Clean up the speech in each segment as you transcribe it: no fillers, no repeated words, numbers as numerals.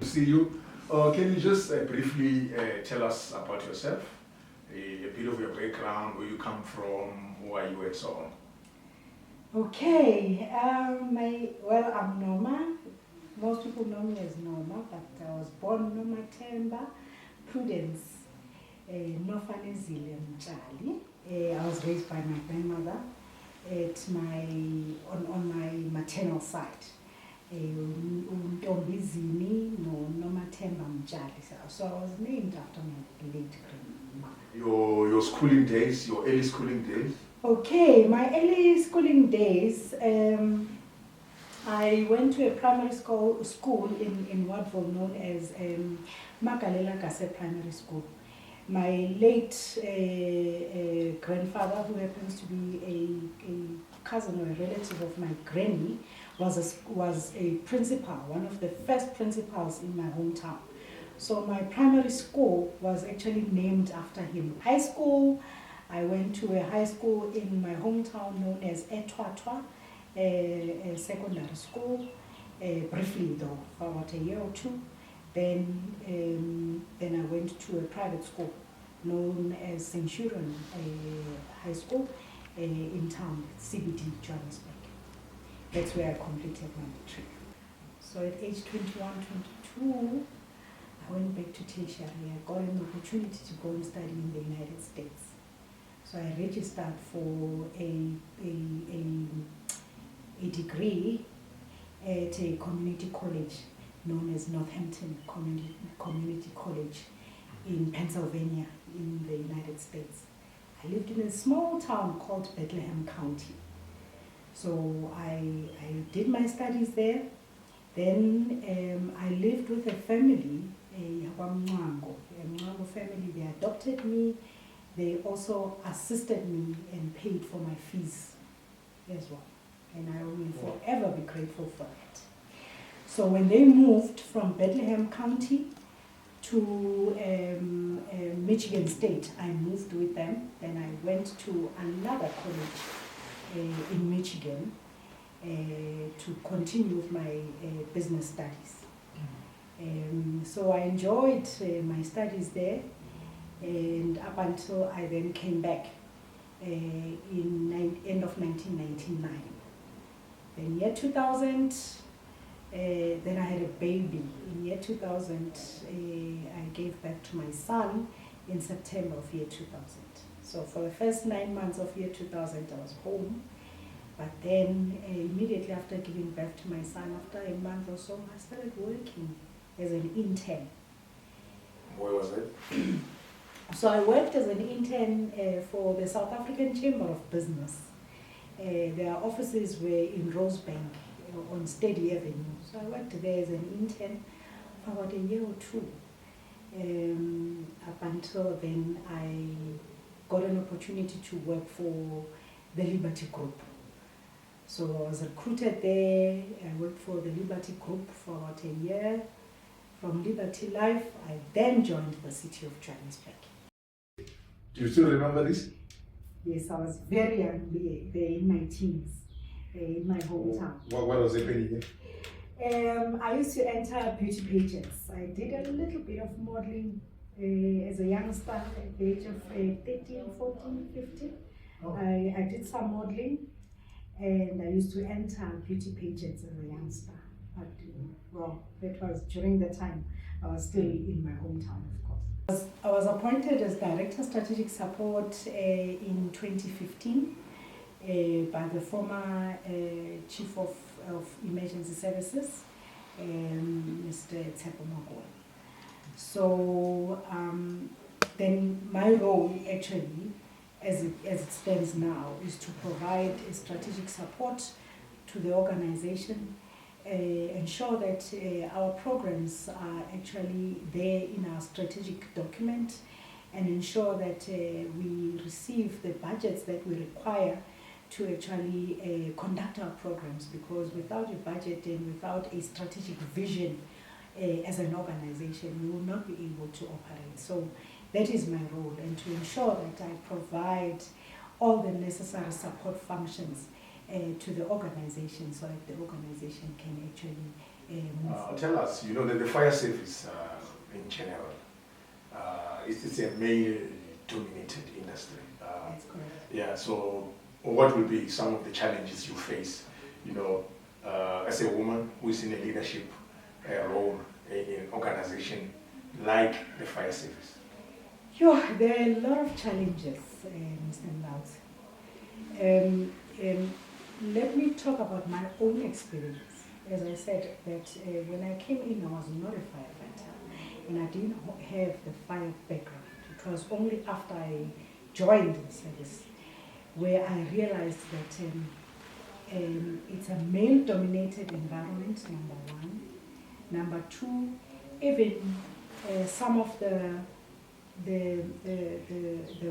see you. Can you just briefly tell us about yourself, a bit of your background, where you come from, who are you, and so on? Okay, I'm Norma. Most people know me as Norma, but I was born Norma Temba, Prudence, Nofanezile Mchali. I was raised by my grandmother on my maternal side. Ntombizini Norma Temba Mchali. So I was named after my late grandmother. Your schooling days, your early schooling days? Okay, my early schooling days, I went to a primary school in Wadville known as Magalela Gase Primary School. My late grandfather, who happens to be a cousin or a relative of my granny, was a principal, one of the first principals in my hometown. So my primary school was actually named after him. High school, I went to a high school in my hometown known as Etwatwa, a secondary school, briefly though, for about a year or two. Then I went to a private school known as Centurion High School in town, CBD, Johannesburg. That's where I completed my matric. So at age 21, 22, I went back to tertiary. I got an opportunity to go and study in the United States. So I registered for a degree at a community college known as Northampton Community College in Pennsylvania in the United States. I lived in a small town called Bethlehem County. So I did my studies there. Then I lived with a family, a Mwango family. They adopted me. They also assisted me and paid for my fees as well. And I will forever be grateful for that. So when they moved from Bethlehem County to Michigan State, I moved with them. Then I went to another college in Michigan to continue with my business studies. So I enjoyed my studies there. And up until I then came back in end of 1999. Then year 2000, then I had a baby. In year 2000, I gave birth to my son in September of year 2000. So for the first 9 months of year 2000, I was home. But then immediately after giving birth to my son, after a month or so, I started working as an intern. Where was it? So I worked as an intern for the South African Chamber of Business. Their offices were in Rosebank on Steady Avenue. So I worked there as an intern for about a year or two. Up until then, I got an opportunity to work for the Liberty Group. So I was recruited there. I worked for the Liberty Group for about a year. From Liberty Life, I then joined the city of Johannesburg. Do you still remember this? Yes, I was very young there in my teens, in my hometown. What was happening here? I used to enter beauty pageants. I did a little bit of modeling as a youngster at the age of 13, 14, 15. Oh. I did some modeling and I used to enter beauty pageants as a youngster. But, well, that was during the time I was still in my hometown, of course. I was appointed as Director Strategic Support in 2015 by the former Chief of Emergency Services, Mr. Tshepo Magolo. So then my role actually, as it stands now, is to provide a strategic support to the organization, ensure that our programs are actually there in our strategic document, and ensure that we receive the budgets that we require to actually conduct our programs, because without a budget and without a strategic vision as an organization, we will not be able to operate. So that is my role, and to ensure that I provide all the necessary support functions to the organization so that the organization can actually Tell us, that the fire service in general, it's a male-dominated industry. That's correct. Yeah, so what will be some of the challenges you face, as a woman who is in a leadership role in an organization like the fire service? Sure, there are a lot of challenges, Mr. Ndausi. Let me talk about my own experience. As I said, that when I came in, I was not a firefighter, and I didn't have the fire background. It was only after I joined the service where I realized that it's a male-dominated environment, number one. Number two, even some of the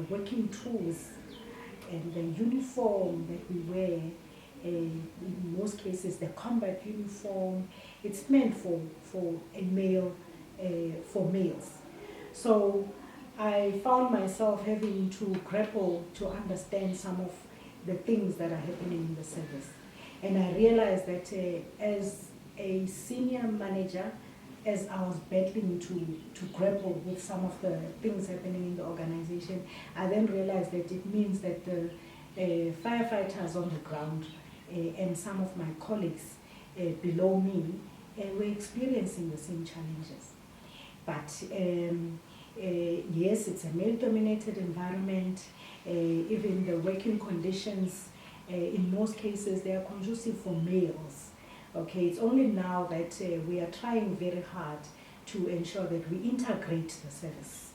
working tools and the uniform that we wear, in most cases the combat uniform, it's meant for a male, for males. So I found myself having to grapple to understand some of the things that are happening in the service. And I realized that as a senior manager, as I was battling to grapple with some of the things happening in the organization, I then realized that it means that the firefighters on the ground and some of my colleagues below me were experiencing the same challenges. But yes, it's a male-dominated environment. Even the working conditions, in most cases, they are conducive for males. Okay, it's only now that we are trying very hard to ensure that we integrate the service.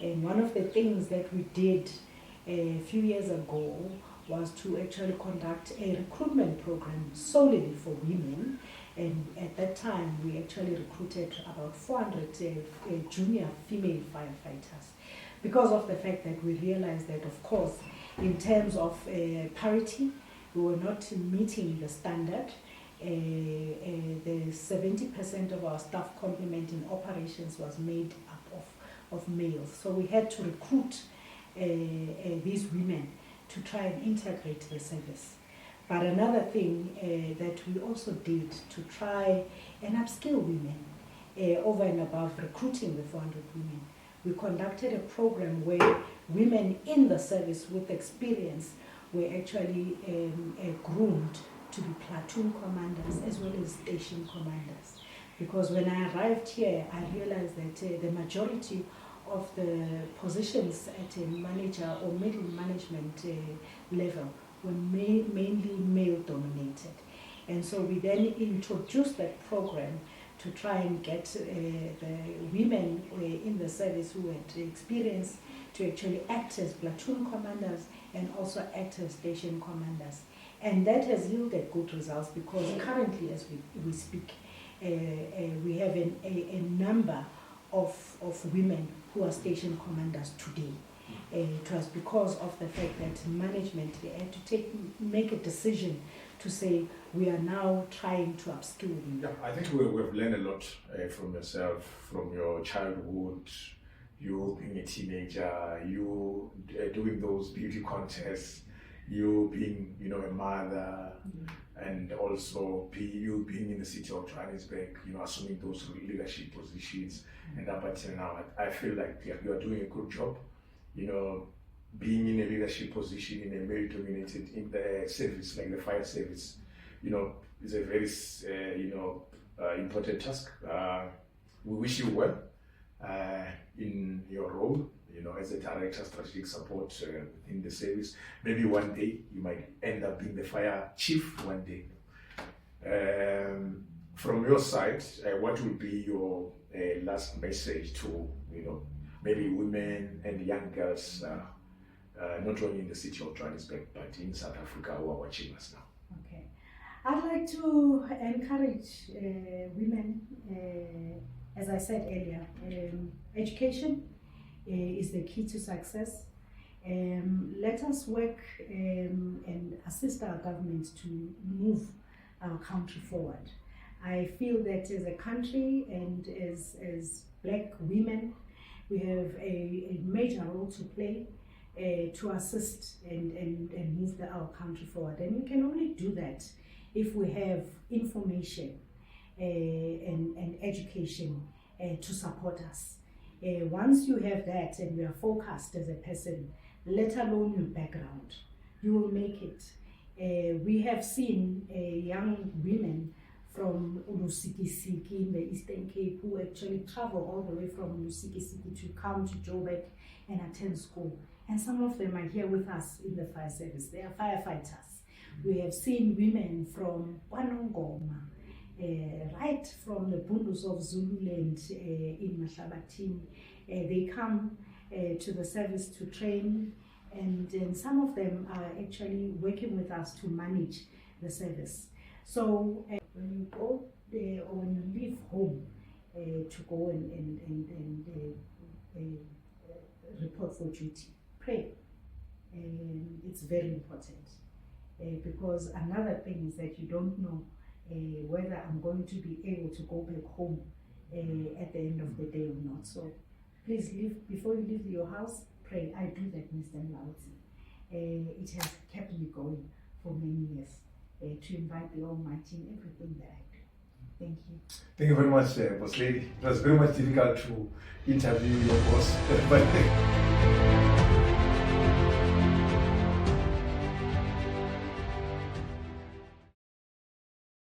And one of the things that we did a few years ago was to actually conduct a recruitment program solely for women. And at that time, we actually recruited about 400 junior female firefighters, because of the fact that we realized that, of course, in terms of parity, we were not meeting the standard. The 70% of our staff complement in operations was made up of males. So we had to recruit these women to try and integrate the service. But another thing that we also did to try and upskill women over and above recruiting the 400 women, we conducted a program where women in the service with experience were actually groomed to be platoon commanders as well as station commanders. Because when I arrived here, I realized that the majority of the positions at a manager or middle management level were mainly male dominated. And so we then introduced that program to try and get the women in the service who had experience to actually act as platoon commanders and also act as station commanders. And that has yielded good results, because currently, as we speak, we have a number of women who are station commanders today. It was because of the fact that management, they had to make a decision to say, we are now trying to upskill them. Yeah, I think we've learned a lot from yourself, from your childhood, you being a teenager, you doing those beauty contests, you being, a mother, and also you being in the city of Johannesburg, assuming those leadership positions, and up until now, I feel like you are doing a good job. Being in a leadership position in a male-dominated in the service, like the fire service, is a very, important task. We wish you well in your role, as a director of strategic support in the service. Maybe one day you might end up being the fire chief one day. From your side, what will be your last message to, maybe women and young girls, not only in the city of Johannesburg, but in South Africa who are watching us now? Okay. I'd like to encourage women, as I said earlier, education is the key to success. Let us work and assist our government to move our country forward. I feel that as a country and as black women, we have a major role to play to assist and move our country forward. And we can only do that if we have information and education to support us. Once you have that and you are focused as a person, let alone your background, you will make it. We have seen young women from Ulusikisiki in the Eastern Cape who actually travel all the way from Ulusikisiki to come to Joburg and attend school. And some of them are here with us in the fire service. They are firefighters. We have seen women from Wanongoma, right from the Bundus of Zululand in Mahlabathini. They come to the service to train, and some of them are actually working with us to manage the service. So when you go there or when you leave home to go and report for duty, pray. It's very important because another thing is that you don't know whether I'm going to be able to go back home at the end of the day or not. So please before you leave your house, pray. I do that, Mr. Lauzi. It has kept me going for many years to invite the Almighty in everything that I do. Thank you. Thank you very much, Boss Lady. It was very much difficult to interview your boss. But